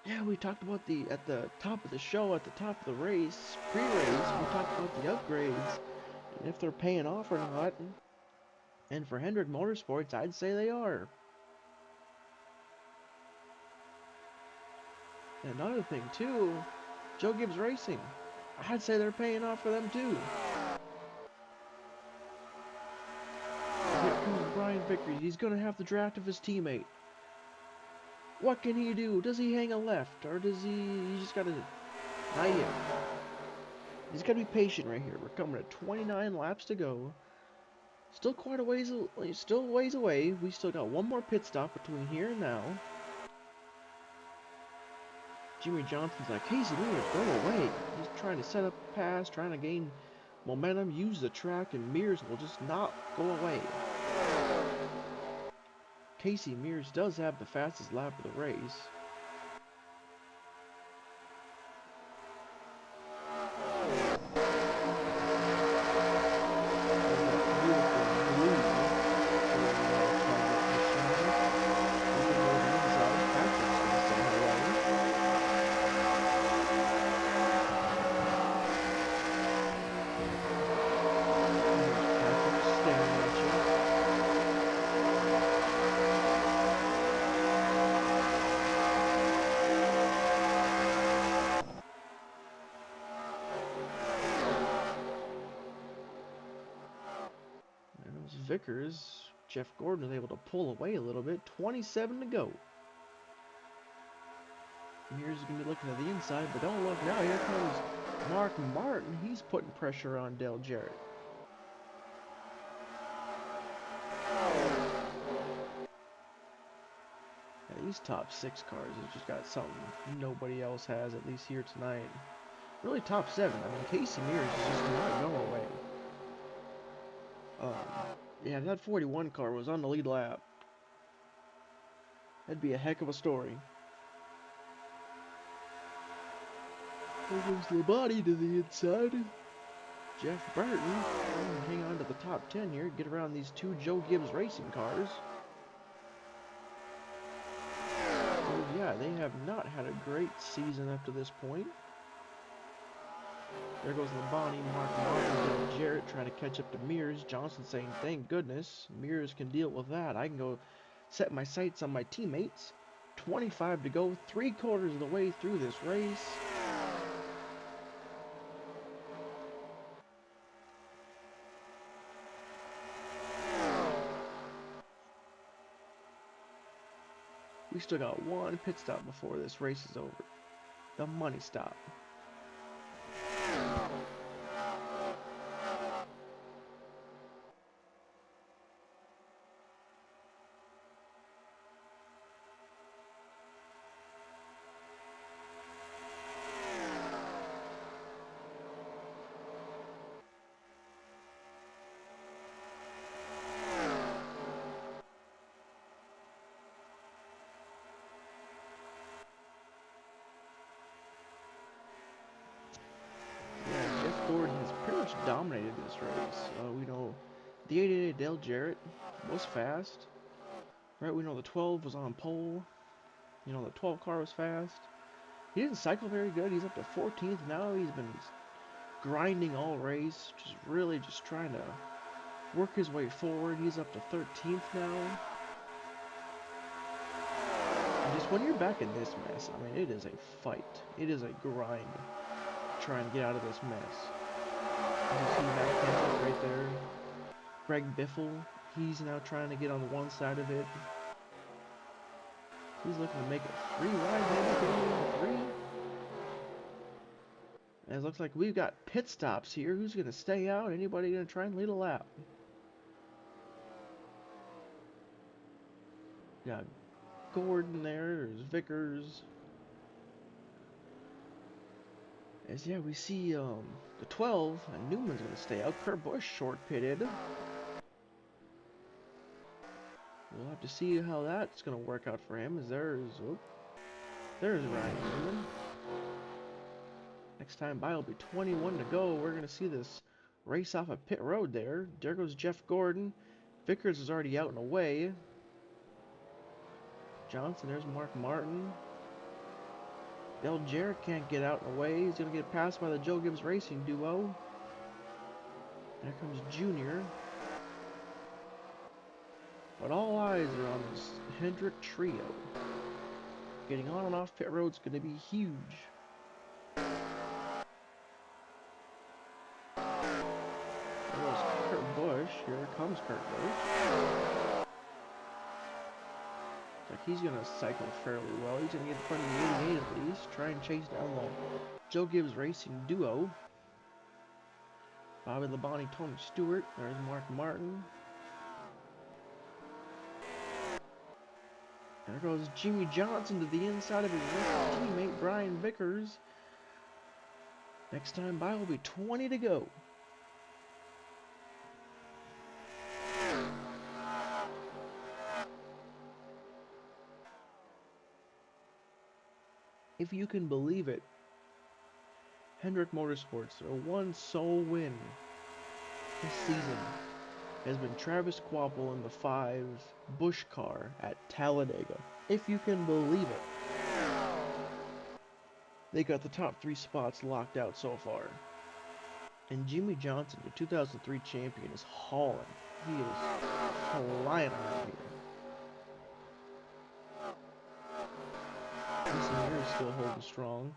Yeah, we talked about at the top of the show, at the top of the race, pre-race, we talked about the upgrades, and if they're paying off or not. And for Hendrick Motorsports, I'd say they are. And another thing, too, Joe Gibbs Racing. I'd say they're paying off for them, too. Ryan Vickers. He's going to have the draft of his teammate. What can he do? Does he hang a left? Or does he just got to... Not yet. He's got to be patient right here. We're coming to 29 laps to go. Still quite a ways, still ways away. We still got one more pit stop between here and now. Jimmy Johnson's like, Casey Mears, go away. He's trying to set up a pass, trying to gain momentum, use the track, and Mears will just not go away. Casey Mears does have the fastest lap of the race. Vickers, Jeff Gordon is able to pull away a little bit. 27 to go. Mears is going to be looking to the inside, but don't look now. Here comes Mark Martin. He's putting pressure on Dale Jarett. Yeah, these top 6 cars have just got something nobody else has, at least here tonight. Really top 7. I mean, Casey Mears is just not going away. Yeah, that 41 car was on the lead lap. That'd be a heck of a story. There goes Labonte to the inside. Jeff Burton trying to hang on to the top 10 here, get around these 2 Joe Gibbs racing cars. So yeah, they have not had a great season up to this point. There goes Labonte, Mark Martin, and Jarett trying to catch up to Mears. Johnson saying, thank goodness, Mears can deal with that. I can go set my sights on my teammates. 25 to go, 3/4 of the way through this race. We still got one pit stop before this race is over. The money stop. Gordon has pretty much dominated this race. We know the 88 Dale Jarett was fast. Right, we know the 12 was on pole. You know, the 12 car was fast. He didn't cycle very good. He's up to 14th now. He's been grinding all race. Just trying to work his way forward. He's up to 13th now. And just when you're back in this mess, I mean, it is a fight. It is a grind trying to get out of this mess. You see Matt Kenseth right there. Greg Biffle, he's now trying to get on one side of it. He's looking to make a free ride, maybe 3. And it looks like we've got pit stops here. Who's going to stay out? Anybody going to try and lead a lap? Got Gordon there. There's Vickers. As yeah, we see the 12, and Newman's going to stay out. Kurt Busch short pitted. We'll have to see how that's going to work out for him. As there's Ryan Newman. Next time by will be 21 to go. We're going to see this race off a pit road there. There goes Jeff Gordon. Vickers is already out and away. Johnson, there's Mark Martin. Dale Jarett can't get out and away. He's going to get passed by the Joe Gibbs Racing duo. There comes Junior. But all eyes are on this Hendrick trio. Getting on and off pit road is going to be huge. There goes Kurt Busch. Here comes Kurt Busch. he's going to cycle fairly well. He's going to get in front of the 88 at least. Try and chase down the Joe Gibbs Racing duo. Bobby Labonte, Tony Stewart. There's Mark Martin. There goes Jimmy Johnson to the inside of his teammate Brian Vickers. Next time by will be 20 to go. If you can believe it, Hendrick Motorsports, their one sole win this season has been Travis Kvapil in the 5 Busch car at Talladega. If you can believe it. They got the top 3 spots locked out so far. And Jimmy Johnson, the 2003 champion, is hauling. He is flying around here. Mason is still holding strong.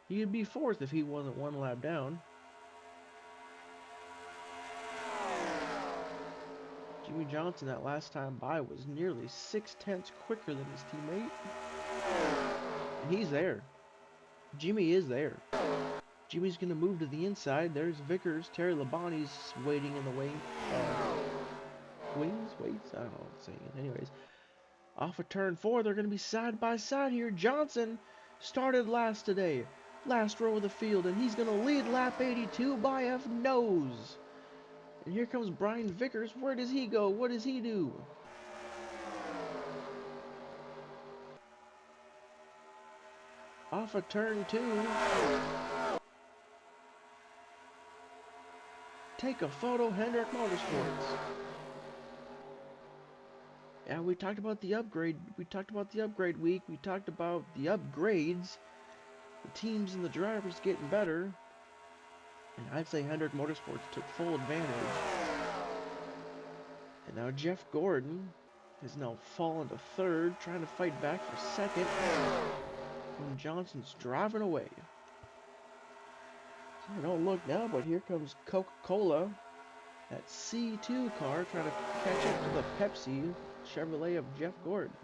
He'd be 4th if he wasn't 1 lap down. Jimmy Johnson that last time by was nearly 6/10 quicker than his teammate. And he's there. Jimmy is there. Jimmy's going to move to the inside. There's Vickers. Terry Labonte's waiting in the wings? I don't know what I'm saying. Anyways, off of turn 4, they're going to be side by side here. Johnson started last today. Last row of the field, and he's going to lead lap 82 by a nose. And here comes Brian Vickers. Where does he go? What does he do? Off of turn 2. Take a photo, Hendrick Motorsports. Yeah, we talked about the upgrade. We talked about the upgrade week. We talked about the upgrades. The teams and the drivers getting better. And I'd say Hendrick Motorsports took full advantage. And now Jeff Gordon has now fallen to 3rd, trying to fight back for 2nd. And Johnson's driving away. So don't look now, but here comes Coca-Cola. That C2 car trying to catch up to the Pepsi Chevrolet of Jeff Gordon.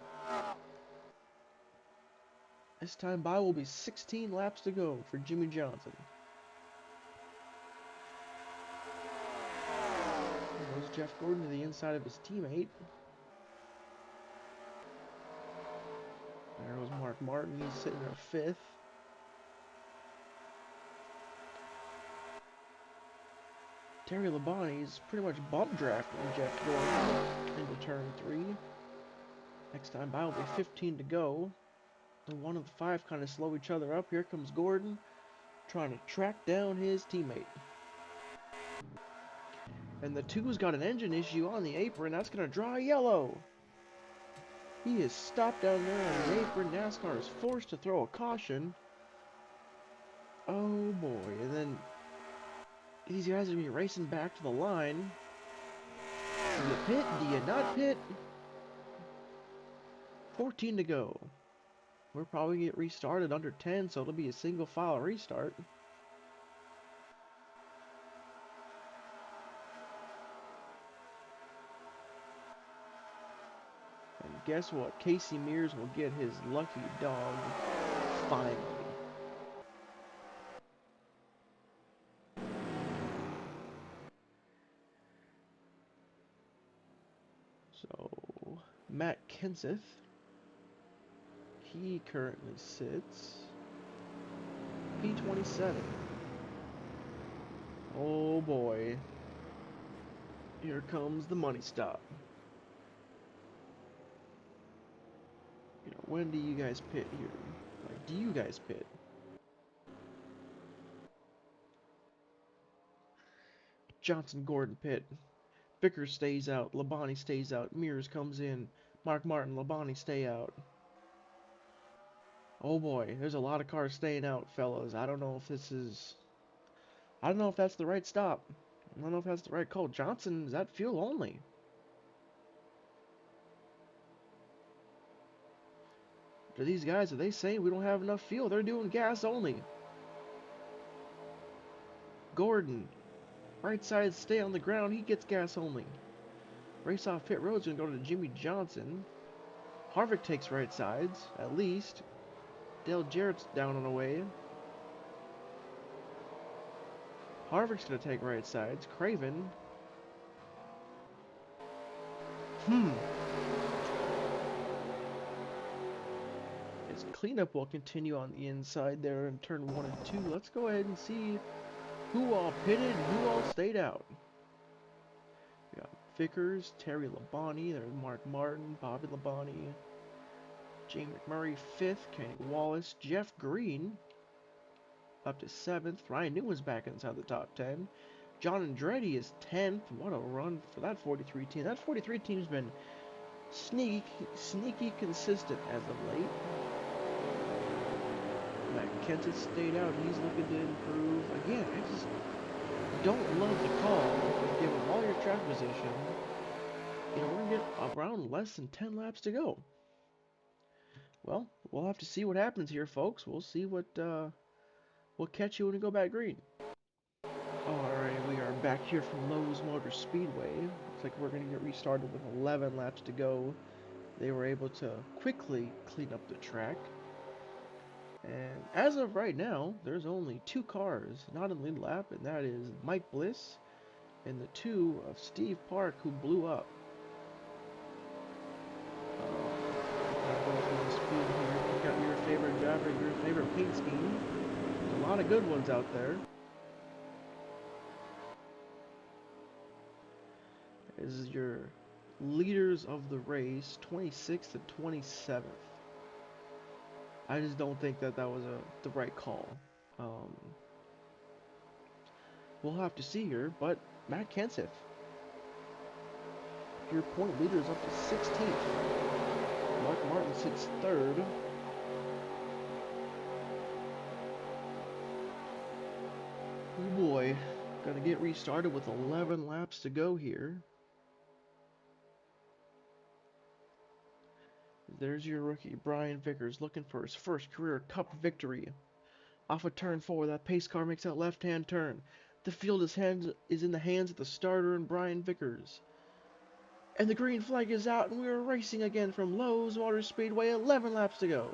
This time by will be 16 laps to go for Jimmy Johnson. There goes Jeff Gordon to the inside of his teammate. There goes Mark Martin. He's sitting there 5th. Terry Labonte's pretty much bump drafting Jeff Gordon into turn 3. Next time by will be 15 to go. The 1 and the 5 kind of slow each other up. Here comes Gordon trying to track down his teammate. And the 2's got an engine issue on the apron. That's going to draw yellow. He is stopped down there on the apron. Nascar is forced to throw a caution. Oh boy. And then these guys are going to be racing back to the line. Do you pit? Do you not pit? 14 to go. We're probably going to get restarted under 10, so it'll be a single file restart. And guess what? Casey Mears will get his lucky dog finally. So, Matt Kenseth, he currently sits P27. Oh boy. Here comes the money stop. You know, when do you guys pit here? Like, do you guys pit? Johnson, Gordon pit. Vickers stays out. Labonte stays out. Mears comes in. Mark Martin, Labonte stay out. Oh boy, there's a lot of cars staying out, fellas. I don't know if that's the right stop. I don't know if that's the right call. Johnson, is that fuel only? To these guys, are they saying we don't have enough fuel? They're doing gas only. Gordon, right side stay on the ground. He gets gas only. Race off pit road's gonna go to Jimmy Johnson. Harvick takes right sides, at least. Dale Jarrett's down and away. Harvick's going to take right sides. Craven. His cleanup will continue on the inside there in turn 1 and 2. Let's go ahead and see who all pitted and who all stayed out. We got Vickers, Terry Labonte, there's Mark Martin, Bobby Labonte, Jay McMurray 5th, Kenny Wallace, Jeff Green up to 7th. Ryan Newman's back inside the top 10. John Andretti is 10th. What a run for that 43 team. That 43 team's been sneaky consistent as of late. Matt Kenseth stayed out. He's looking to improve. Again, I just don't love the call. Given all your track position, we're going to get around less than 10 laps to go. Well, we'll have to see what happens here, folks. We'll see what we'll catch you when we go back green. Alright, we are back here from Lowe's Motor Speedway. Looks like we're going to get restarted with 11 laps to go. They were able to quickly clean up the track. And as of right now, there's only 2 cars not in the lead lap, and that is Mike Bliss and the 2 of Steve Park, who blew up. Go through the speed here. Pick out your favorite driver, your favorite paint scheme. There's a lot of good ones out there. This is your leaders of the race, 26th and 27th. I just don't think that was the right call. We'll have to see here, but Matt Kenseth, your point leader is up to 16th. Mark Martin sits 3rd. Oh boy, gonna get restarted with 11 laps to go here. There's your rookie, Brian Vickers, looking for his first career Cup victory. Off a turn 4, that pace car makes that left-hand turn. The field is in the hands of the starter and Brian Vickers. And the green flag is out, and we are racing again from Lowe's Motor Speedway, 11 laps to go.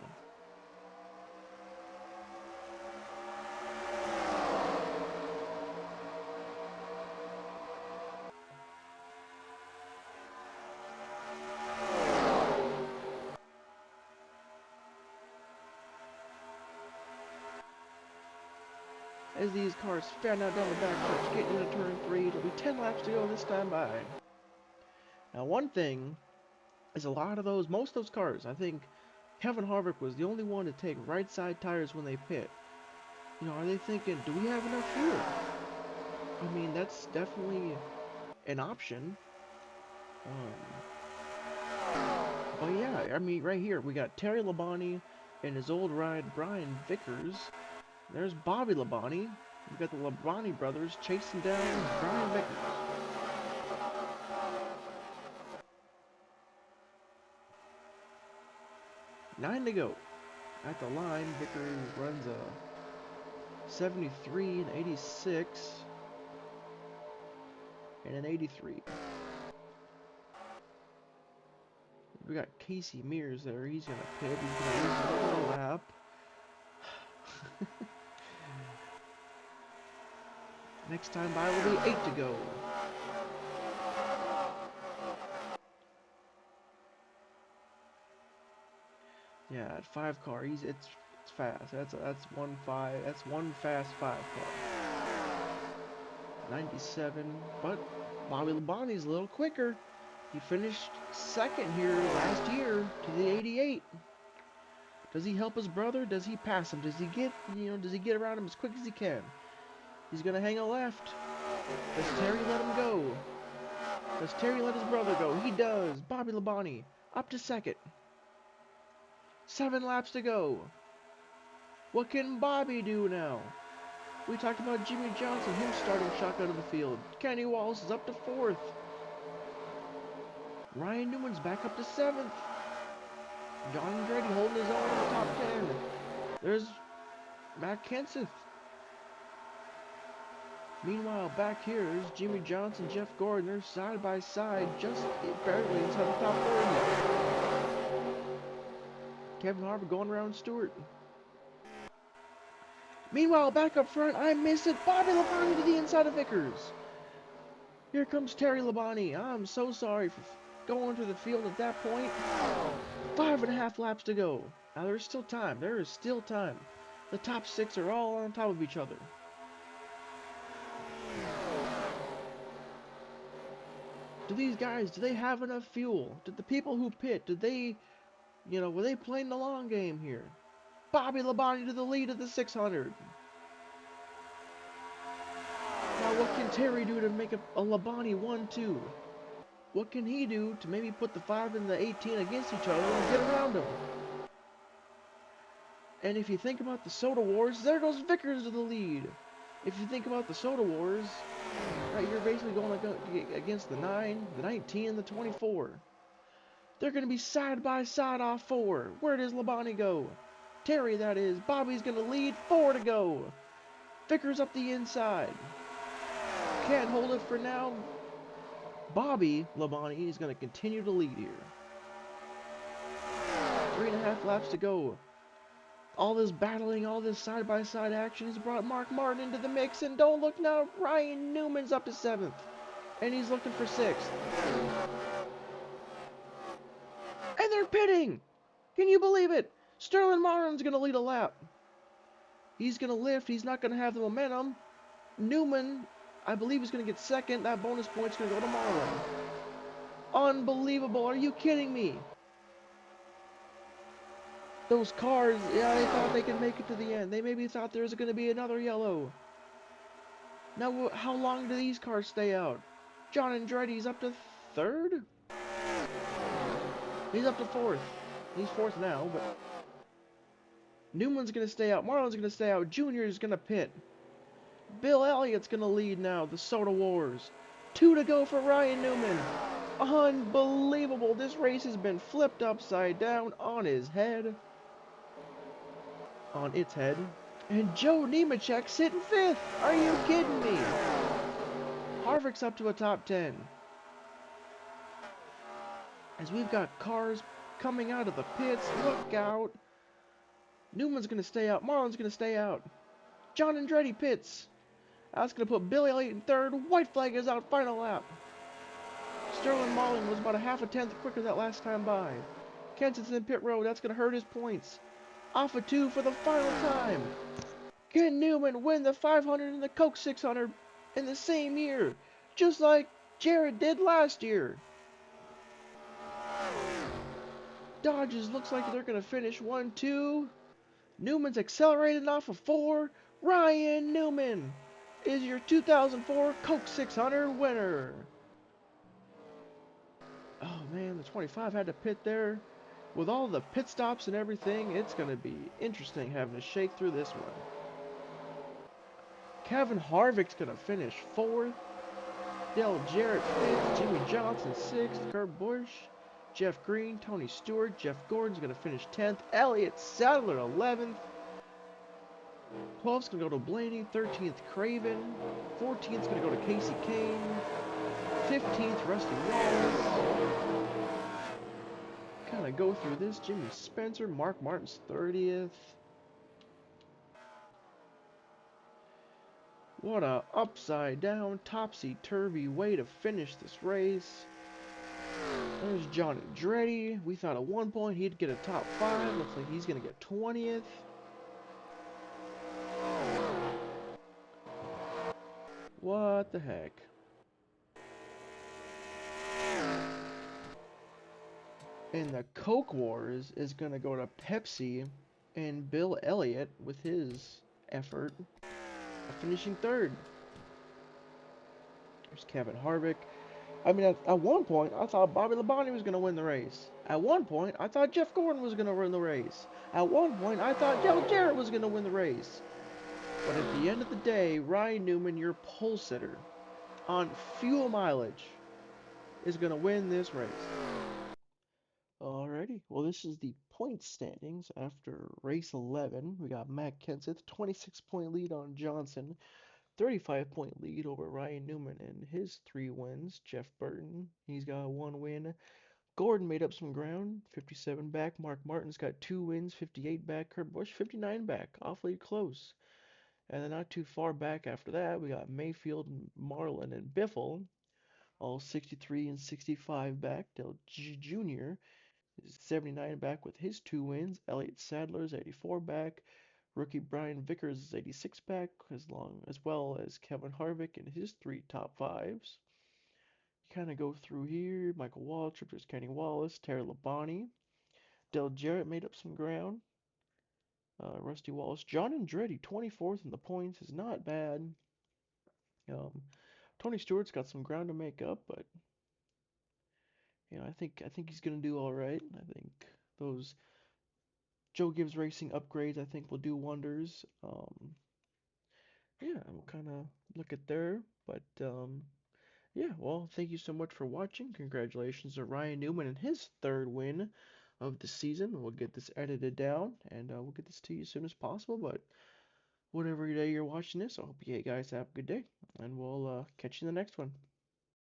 As these cars fan out down the back stretch, getting into turn 3, it'll be 10 laps to go this time by. Now, one thing is most of those cars, I think Kevin Harvick was the only one to take right side tires when they pit. Are they thinking, do we have enough fuel? I mean, that's definitely an option. But yeah, I mean, right here, we got Terry Labonte and his old ride, Brian Vickers. There's Bobby Labonte. We've got the Labonte brothers chasing down Brian Vickers. Nine to go. At the line, Vickers runs a 73, an 86, and an 83. We got Casey Mears there. He's going to pit. He's going to lose another lap. Next time by will be 8 to go. Yeah, at 5 car, it's fast. That's one fast 5 car. 97, but Bobby Labonte's a little quicker. He finished 2nd here last year to the 88. Does he help his brother? Does he pass him? Does he get around him as quick as he can? He's gonna hang a left. Does Terry let him go? Does Terry let his brother go? He does. Bobby Labonte up to 2nd. 7 laps to go. What can Bobby do now? We talked about Jimmy Johnson, him starting shotgun in the field. Kenny Wallace is up to 4th. Ryan Newman's back up to 7th. John Andretti holding his own in the top 10. There's Matt Kenseth. Meanwhile, back here is Jimmy Johnson, Jeff Gordon. They're side by side, just barely inside the top 30. Kevin Harvick going around Stewart. Meanwhile, back up front, I miss it. Bobby Labonte to the inside of Vickers. Here comes Terry Labonte. I'm so sorry for going to the field at that point. 5.5 laps to go. Now there's still time. There is still time. The top 6 are all on top of each other. Do these guys, do they have enough fuel? Did the people who pit, did they, were they playing the long game here? Bobby Labonte to the lead of the 600. Now what can Terry do to make a Labonte 1-2? What can he do to maybe put the 5 and the 18 against each other and get around them? And if you think about the Soda Wars, there goes Vickers to the lead. If you think about the Soda Wars, right, you're basically going against the 9, the 19, and the 24. They're going to be side by side off 4. Where does Labonte go? Terry, that is. Bobby's going to lead. 4 to go. Vickers up the inside. Can't hold it for now. Bobby Labonte is going to continue to lead here. 3.5 laps to go. All this battling, all this side-by-side action has brought Mark Martin into the mix, and don't look now, Ryan Newman's up to 7th, and he's looking for 6th. And they're pitting! Can you believe it? Sterling Martin's going to lead a lap. He's going to lift, he's not going to have the momentum. Newman, I believe, is going to get 2nd. That bonus point's going to go to Marlin. Unbelievable, are you kidding me? Those cars, yeah, they thought they could make it to the end. They maybe thought there was going to be another yellow. Now, how long do these cars stay out? John Andretti's up to 3rd? He's up to 4th. He's 4th now, but... Newman's going to stay out. Marlin's going to stay out. Junior's going to pit. Bill Elliott's going to lead now. The Soda Wars. 2 to go for Ryan Newman. Unbelievable. This race has been flipped upside down on his head. On its head. And Joe Nemechek sitting 5th. Are you kidding me? Harvick's up to a top 10. As we've got cars coming out of the pits. Look out. Newman's going to stay out. Marlin's going to stay out. John Andretti pits. That's going to put Billy Elliott in 3rd. White flag is out. Final lap. Sterling Marlin was about a half a tenth quicker that last time by. Kenseth's in pit road. That's going to hurt his points. Off of 2 for the final time. Can Newman win the 500 and the Coke 600 in the same year? Just like Jarett did last year. Dodges looks like they're going to finish 1-2. Newman's accelerating off of 4. Ryan Newman is your 2004 Coke 600 winner. Oh man, the 25 had to pit there. With all the pit stops and everything, it's going to be interesting having to shake through this one. Kevin Harvick's going to finish 4th. Dale Jarrett 5th. Jimmy Johnson 6th. Kurt Busch, Jeff Green, Tony Stewart. Jeff Gordon's going to finish 10th. Elliott Sadler 11th. 12th's going to go to Blaney. 13th Craven. 14th's going to go to Casey Kane. 15th Rusty Wallace. Kind of go through this. Jimmy Spencer. Mark Martin's 30th. What a upside down, topsy-turvy way to finish this race. There's John Andretti. We thought at one point he'd get a top 5. Looks like he's going to get 20th. What the heck? And the Coke Wars is going to go to Pepsi and Bill Elliott with his effort. Finishing 3rd. There's Kevin Harvick. I mean, at one point, I thought Bobby Labonte was going to win the race. At one point, I thought Jeff Gordon was going to win the race. At one point, I thought Dale Jarrett was going to win the race. But at the end of the day, Ryan Newman, your pole sitter, on fuel mileage, is going to win this race. Alrighty, well this is the point standings after race 11. We got Matt Kenseth, 26-point lead on Johnson, 35-point lead over Ryan Newman and his 3 wins. Jeff Burton, he's got 1 win. Gordon made up some ground, 57 back. Mark Martin's got 2 wins, 58 back. Kurt Busch, 59 back, awfully close. And then not too far back after that, we got Mayfield, Marlin, and Biffle, all 63 and 65 back. Dale Jr. is 79 back with his 2 wins. Elliott Sadler's 84 back. Rookie Brian Vickers is 86 back, as well as Kevin Harvick and his 3 top 5s. You kind of go through here. Michael Waltrip, there's Kenny Wallace, Terry Labonte. Dale Jarrett made up some ground. Rusty Wallace. John Andretti, 24th in the points, is not bad. Um, Tony Stewart's got some ground to make up, but I think he's gonna do all right. I think those Joe Gibbs Racing upgrades I think will do wonders. Yeah, we'll kind of look at there, but yeah. Well, thank you so much for watching. Congratulations to Ryan Newman and his 3rd win of the season. We'll get this edited down and we'll get this to you as soon as possible. But whatever day you're watching this, I hope you guys have a good day, and we'll catch you in the next one.